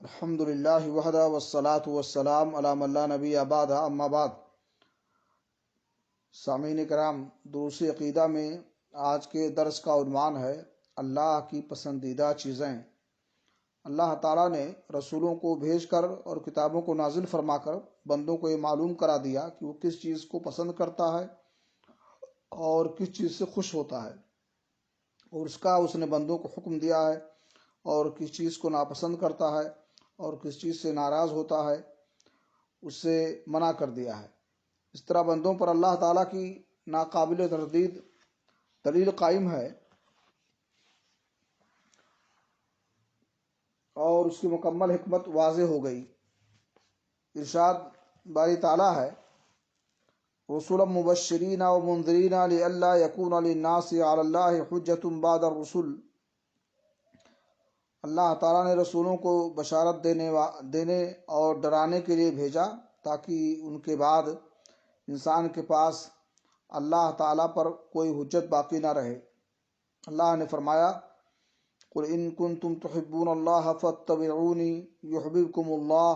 الحمد للہ وحدہ والصلاة والسلام علی من لا نبی بعدہ اما بعد۔ سامعین کرام، دروس عقیدہ میں آج کے درس کا عنوان ہے اللہ کی پسندیدہ چیزیں۔ اللہ تعالیٰ نے رسولوں کو بھیج کر اور کتابوں کو نازل فرما کر بندوں کو یہ معلوم کرا دیا کہ وہ کس چیز کو پسند کرتا ہے اور کس چیز سے خوش ہوتا ہے، اور اس نے بندوں کو حکم دیا ہے، اور کس چیز کو ناپسند کرتا ہے اور کس چیز سے ناراض ہوتا ہے اس سے منع کر دیا ہے۔ اس طرح بندوں پر اللہ تعالیٰ کی ناقابل تردید دلیل قائم ہے اور اس کی مکمل حکمت واضح ہو گئی۔ ارشاد باری تعالیٰ ہے، رسولا مبشرین و منذرین لئلا یکون للناس علی اللہ حجۃ بعد الرسل۔ اللہ تعالیٰ نے رسولوں کو بشارت دینے اور ڈرانے کے لیے بھیجا تاکہ ان کے بعد انسان کے پاس اللہ تعالیٰ پر کوئی حجت باقی نہ رہے۔ اللہ نے فرمایا، قل ان کنتم تحبون اللہ فاتبعونی یحببکم اللہ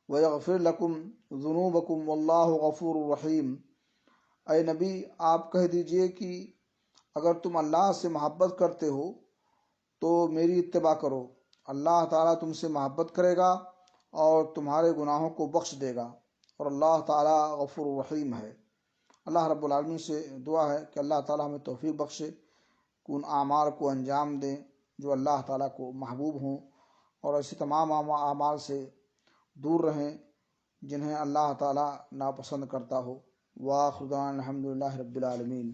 ویغفر لکم ذنوبکم واللہ غفور رحیم۔ اے نبی، آپ کہہ دیجئے کہ اگر تم اللہ سے محبت کرتے ہو تو میری اتباع کرو، اللہ تعالیٰ تم سے محبت کرے گا اور تمہارے گناہوں کو بخش دے گا، اور اللہ تعالیٰ غفور رحیم ہے۔ اللہ رب العالمین سے دعا ہے کہ اللہ تعالیٰ ہمیں توفیق بخشے کہ ان اعمال کو انجام دیں جو اللہ تعالیٰ کو محبوب ہوں، اور ایسے تمام اعمال سے دور رہیں جنہیں اللہ تعالیٰ ناپسند کرتا ہو۔ وآخر دعوانا الحمد للہ رب العالمین۔